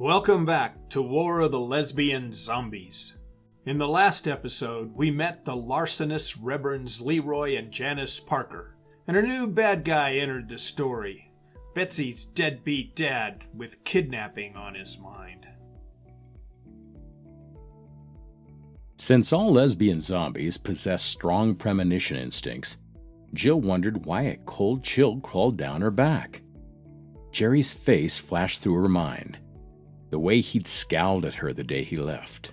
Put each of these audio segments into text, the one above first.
Welcome back to War of the Lesbian Zombies. In the last episode, we met the larcenous Reverends Leroy and Janice Parker, and a new bad guy entered the story, Betsy's deadbeat dad with kidnapping on his mind. Since all lesbian zombies possess strong premonition instincts, Jill wondered why a cold chill crawled down her back. Jerry's face flashed through her mind, the way he'd scowled at her the day he left.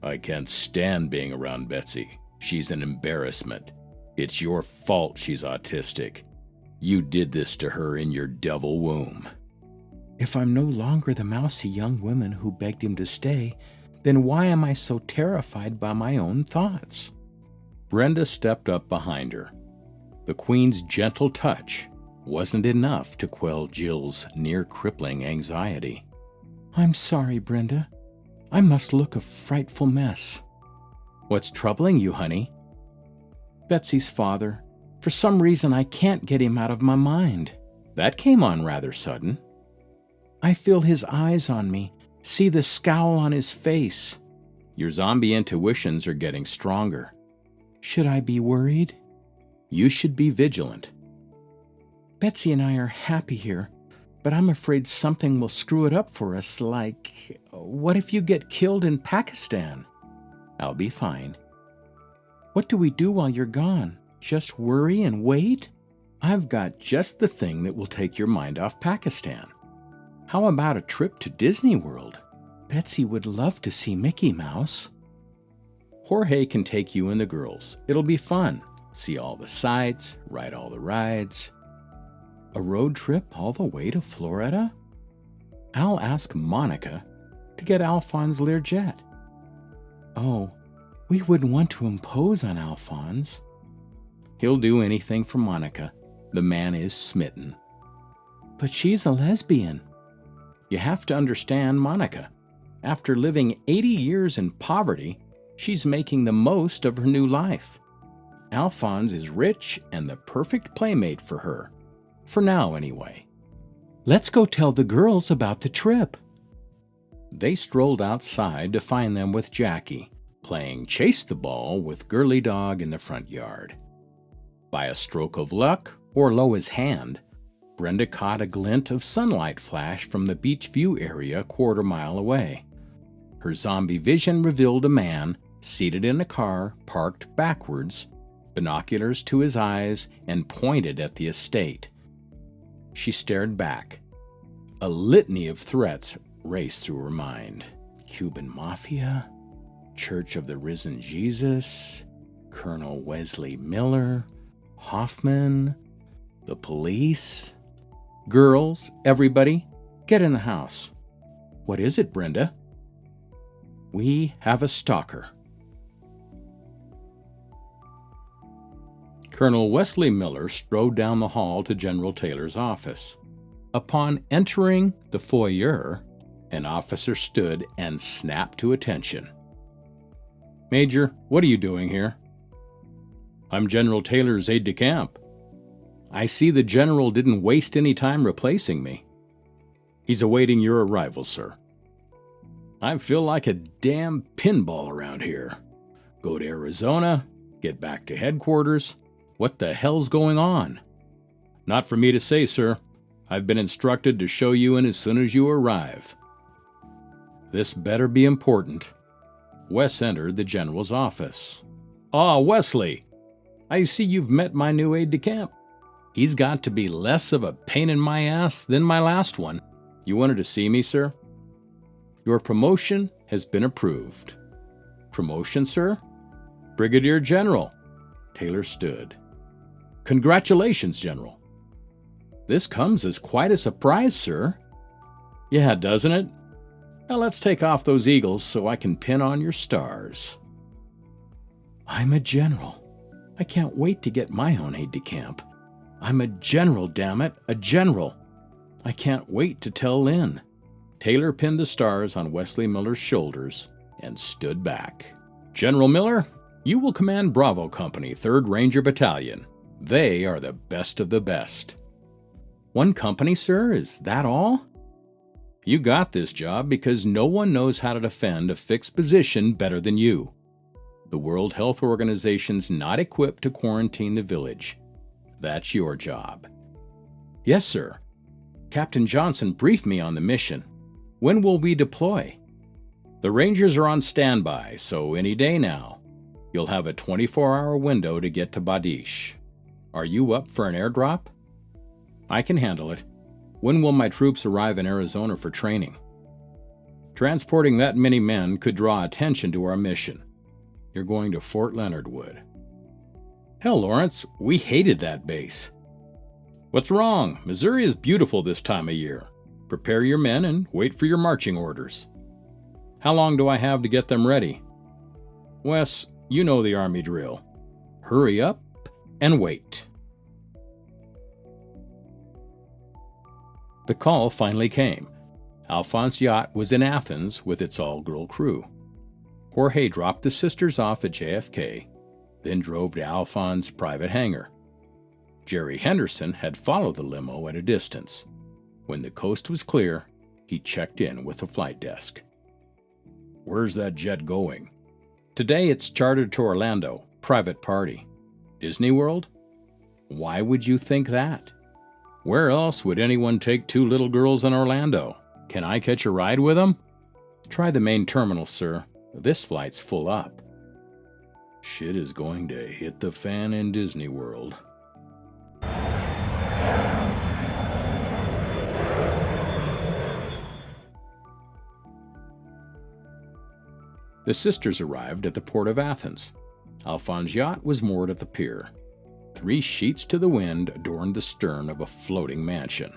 "I can't stand being around Betsy. She's an embarrassment. It's your fault she's autistic. You did this to her in your devil womb." If I'm no longer the mousy young woman who begged him to stay, then why am I so terrified by my own thoughts? Brenda stepped up behind her. The Queen's gentle touch wasn't enough to quell Jill's near-crippling anxiety. I'm sorry, Brenda. I must look a frightful mess. What's troubling you, honey? Betsy's father. For some reason, I can't get him out of my mind. That came on rather sudden. I feel his eyes on me, see the scowl on his face. Your zombie intuitions are getting stronger. Should I be worried? You should be vigilant. Betsy and I are happy here, but I'm afraid something will screw it up for us, like, what if you get killed in Pakistan? I'll be fine. What do we do while you're gone? Just worry and wait? I've got just the thing that will take your mind off Pakistan. How about a trip to Disney World? Betsy would love to see Mickey Mouse. Jorge can take you and the girls. It'll be fun. See all the sights, ride all the rides. A road trip all the way to Florida? I'll ask Monica to get Alfons Learjet. Oh, we wouldn't want to impose on Alfons. He'll do anything for Monica. The man is smitten. But she's a lesbian. You have to understand Monica. After living 80 years in poverty, she's making the most of her new life. Alfons is rich and the perfect playmate for her. For now, anyway. Let's go tell the girls about the trip. They strolled outside to find them with Jackie, playing chase the ball with Girly Dog in the front yard. By a stroke of luck, or Loa's hand, Brenda caught a glint of sunlight flash from the beach view area a quarter-mile away. Her zombie vision revealed a man seated in a car parked backwards, binoculars to his eyes, and pointed at the estate. She stared back. A litany of threats raced through her mind. Cuban Mafia, Church of the Risen Jesus, Colonel Wesley Miller, Hoffman, the police. Girls, everybody, get in the house. What is it, Brenda? We have a stalker. Colonel Wesley Miller strode down the hall to General Taylor's office. Upon entering the foyer, an officer stood and snapped to attention. "Major, what are you doing here?" "I'm General Taylor's aide-de-camp. I see the general didn't waste any time replacing me." "He's awaiting your arrival, sir." "I feel like a damn pinball around here. Go to Arizona, get back to headquarters. What the hell's going on?" "Not for me to say, sir. I've been instructed to show you in as soon as you arrive." This better be important. Wes entered the general's office. "Ah, Wesley, I see you've met my new aide-de-camp. He's got to be less of a pain in my ass than my last one. You wanted to see me, sir? Your promotion has been approved." "Promotion, sir?" "Brigadier General." Taylor stood. "Congratulations, General." "This comes as quite a surprise, sir." "Yeah, doesn't it? Now let's take off those eagles so I can pin on your stars." I'm a general. I can't wait to get my own aide-de-camp. I'm a general, damn it, a general. I can't wait to tell Lynn. Taylor pinned the stars on Wesley Miller's shoulders and stood back. "General Miller, you will command Bravo Company, 3rd Ranger Battalion. They are the best of the best." "One company, sir? Is that all?" You got this job because no one knows how to defend a fixed position better than you. The World Health Organization's not equipped to quarantine the village. That's your job." "Yes, sir. Captain Johnson briefed me on the mission. When will we deploy?" "The Rangers are on standby, so any day now. You'll have a 24-hour window to get to Badish. Are you up for an airdrop?" "I can handle it. When will my troops arrive in Arizona for training?" "Transporting that many men could draw attention to our mission. You're going to Fort Leonard Wood." "Hell, Lawrence, we hated that base." "What's wrong? Missouri is beautiful this time of year. Prepare your men and wait for your marching orders." "How long do I have to get them ready?" "Wes, you know the Army drill. Hurry up and wait." The call finally came. Alfons' yacht was in Athens with its all-girl crew. Jorge dropped the sisters off at JFK, then drove to Alfons' private hangar. Jerry Henderson had followed the limo at a distance. When the coast was clear, he checked in with the flight desk. "Where's that jet going?" "Today it's chartered to Orlando, private party." "Disney World?" "Why would you think that?" "Where else would anyone take two little girls in Orlando? Can I catch a ride with them?" "Try the main terminal, sir. This flight's full up." Shit is going to hit the fan in Disney World. The sisters arrived at the port of Athens. Alfons' yacht was moored at the pier. 3 sheets to the wind adorned the stern of a floating mansion.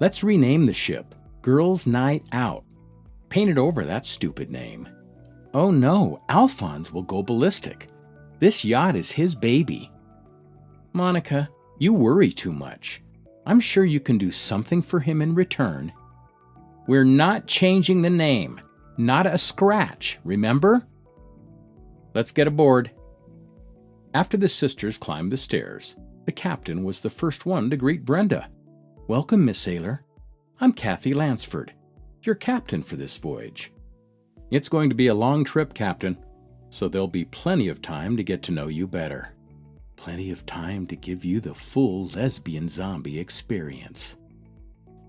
"Let's rename the ship Girls' Night Out. Paint it over that stupid name." "Oh no, Alfons will go ballistic. This yacht is his baby." "Monica, you worry too much. I'm sure you can do something for him in return." "We're not changing the name. Not a scratch, remember?" "Let's get aboard." After the sisters climbed the stairs, the captain was the first one to greet Brenda. "Welcome, Miss Sailor. I'm Kathy Lansford, your captain for this voyage." "It's going to be a long trip, Captain, so there'll be plenty of time to get to know you better. Plenty of time to give you the full lesbian zombie experience."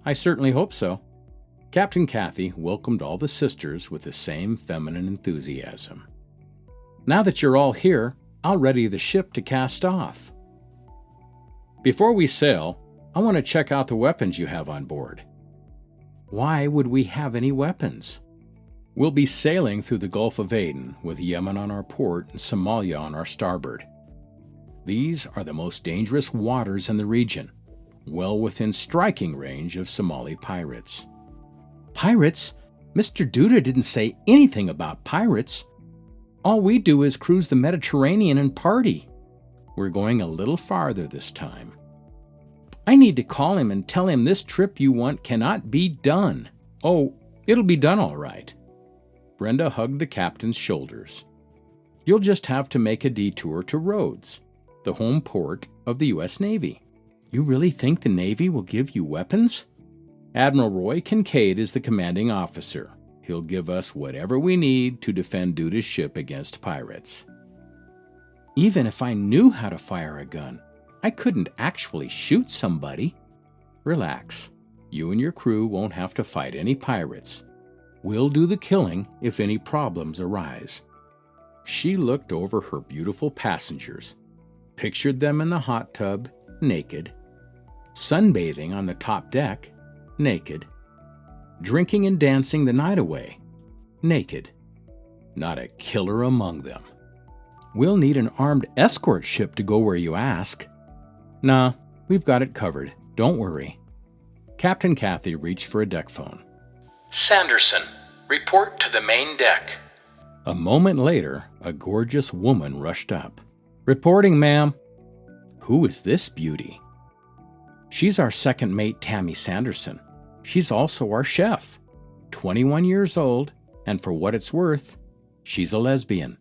"I certainly hope so." Captain Kathy welcomed all the sisters with the same feminine enthusiasm. "Now that you're all here, I'll ready the ship to cast off." "Before we sail, I want to check out the weapons you have on board." "Why would we have any weapons?" "We'll be sailing through the Gulf of Aden with Yemen on our port and Somalia on our starboard. These are the most dangerous waters in the region, well within striking range of Somali pirates." "Pirates? Mr. Duda didn't say anything about pirates. All we do is cruise the Mediterranean and party." "We're going a little farther this time." "I need to call him and tell him this trip you want cannot be done." "Oh, it'll be done all right." Brenda hugged the captain's shoulders. "You'll just have to make a detour to Rhodes, the home port of the U.S. Navy." "You really think the Navy will give you weapons?" "Admiral Roy Kincaid is the commanding officer. He'll give us whatever we need to defend Duda's ship against pirates." "Even if I knew how to fire a gun, I couldn't actually shoot somebody." "Relax. You and your crew won't have to fight any pirates. We'll do the killing if any problems arise." She looked over her beautiful passengers, pictured them in the hot tub, naked, sunbathing on the top deck, naked, drinking and dancing the night away, naked. Not a killer among them. "We'll need an armed escort ship to go where you ask." "Nah, we've got it covered. Don't worry." Captain Kathy reached for a deck phone. "Sanderson, report to the main deck." A moment later, a gorgeous woman rushed up. "Reporting, ma'am." "Who is this beauty?" "She's our second mate, Tammy Sanderson. She's also our chef. 21 years old, and for what it's worth, she's a lesbian."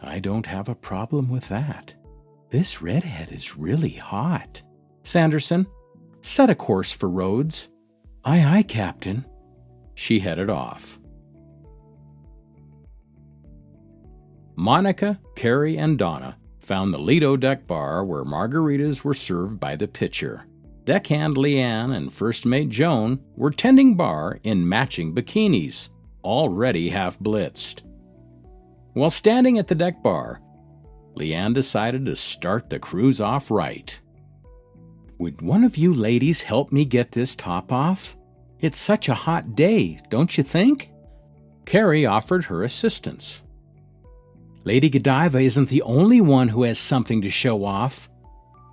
"I don't have a problem with that. This redhead is really hot." "Sanderson, set a course for Rhodes." Aye, aye, Captain. She headed off. Monica, Carrie, and Donna found the Lido deck bar where margaritas were served by the pitcher. Deckhand Leanne and first mate Joan were tending bar in matching bikinis, already half blitzed. While standing at the deck bar, Leanne decided to start the cruise off right. Would one of you ladies help me get this top off? It's such a hot day, don't you think? Carrie offered her assistance. Lady Godiva isn't the only one who has something to show off.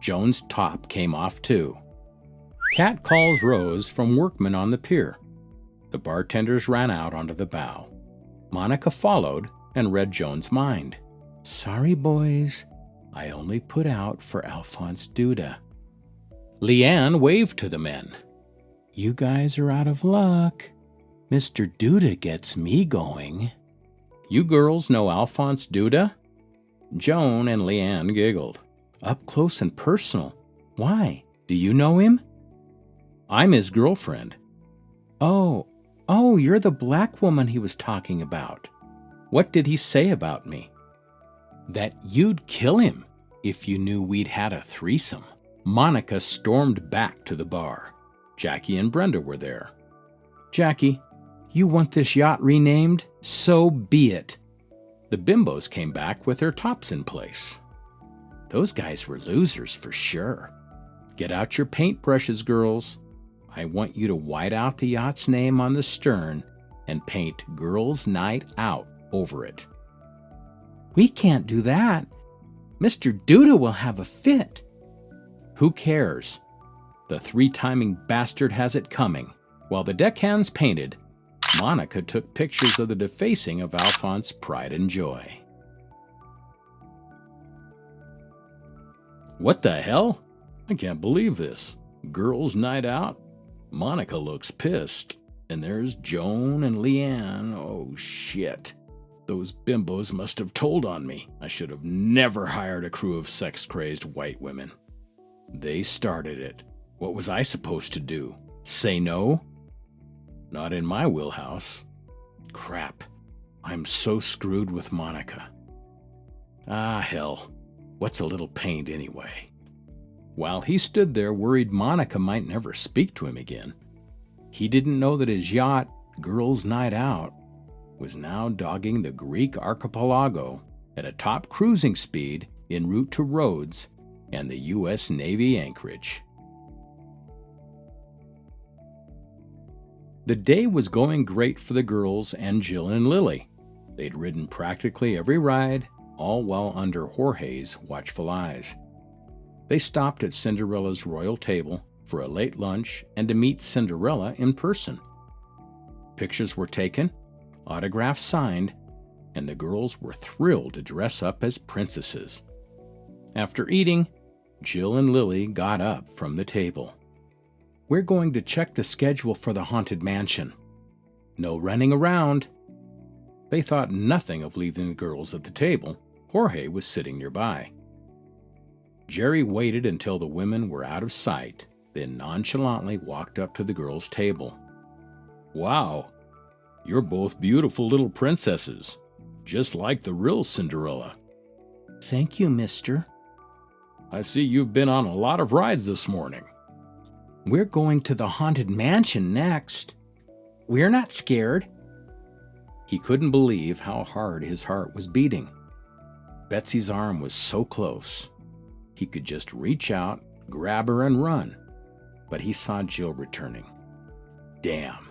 Joan's top came off too. Cat calls rose from workmen on the pier. The bartenders ran out onto the bow. Monica followed and read Joan's mind. Sorry, boys. I only put out for Alfons Duda. Leanne waved to the men. You guys are out of luck. Mr. Duda gets me going. You girls know Alfons Duda? Joan and Leanne giggled. Up close and personal. Why? Do you know him? I'm his girlfriend. Oh, you're the black woman he was talking about. What did he say about me? That you'd kill him if you knew we'd had a threesome. Monica stormed back to the bar. Jackie and Brenda were there. Jackie, you want this yacht renamed? So be it. The bimbos came back with their tops in place. Those guys were losers for sure. Get out your paintbrushes, girls. I want you to white out the yacht's name on the stern and paint Girls' Night Out over it. We can't do that. Mr. Duda will have a fit. Who cares? The three-timing bastard has it coming. While the deckhands painted, Monica took pictures of the defacing of Alphonse' pride and joy. What the hell? I can't believe this. Girls' night out? Monica looks pissed. And there's Joan and Leanne. Oh, shit. Those bimbos must have told on me. I should have never hired a crew of sex-crazed white women. They started it. What was I supposed to do? Say no? Not in my wheelhouse. Crap. I'm so screwed with Monica. Ah, hell. What's a little paint anyway? While he stood there worried Monica might never speak to him again, he didn't know that his yacht, Girls' Night Out, was now dogging the Greek archipelago at a top cruising speed en route to Rhodes and the U.S. Navy anchorage. The day was going great for the girls and Jill and Lily. They'd ridden practically every ride, all while under Jorge's watchful eyes. They stopped at Cinderella's royal table for a late lunch and to meet Cinderella in person. Pictures were taken, autographs signed, and the girls were thrilled to dress up as princesses. After eating, Jill and Lily got up from the table. We're going to check the schedule for the Haunted Mansion. No running around. They thought nothing of leaving the girls at the table. Jorge was sitting nearby. Jerry waited until the women were out of sight, then nonchalantly walked up to the girls' table. Wow, you're both beautiful little princesses, just like the real Cinderella. Thank you, mister. I see you've been on a lot of rides this morning. We're going to the Haunted Mansion next. We're not scared. He couldn't believe how hard his heart was beating. Betsy's arm was so close. He could just reach out, grab her, and run. But he saw Jill returning. Damn,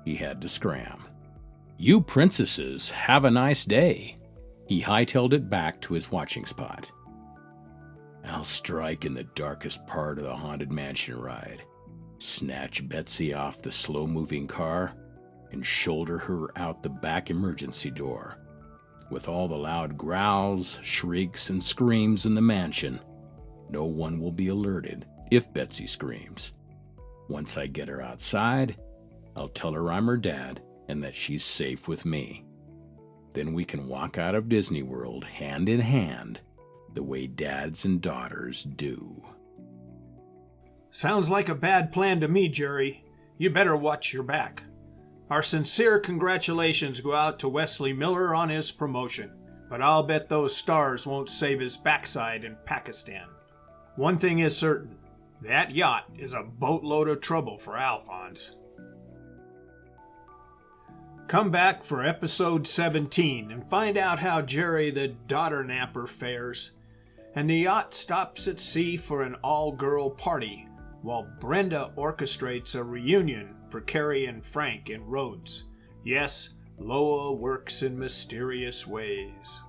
he had to scram. You princesses, have a nice day. He hightailed it back to his watching spot. I'll strike in the darkest part of the Haunted Mansion ride, snatch Betsy off the slow-moving car, and shoulder her out the back emergency door. With all the loud growls, shrieks, and screams in the mansion, no one will be alerted if Betsy screams. Once I get her outside, I'll tell her I'm her dad and that she's safe with me. Then we can walk out of Disney World hand in hand, the way dads and daughters do. Sounds like a bad plan to me, Jerry. you better watch your back. Our sincere congratulations go out to Wesley Miller on his promotion, but I'll bet those stars won't save his backside in Pakistan. One thing is certain, that yacht is a boatload of trouble for Alfons. Come back for episode 17 and find out how Jerry the daughter napper fares, and the yacht stops at sea for an all-girl party, while Brenda orchestrates a reunion for Carrie and Frank in Rhodes. Yes, Loa works in mysterious ways.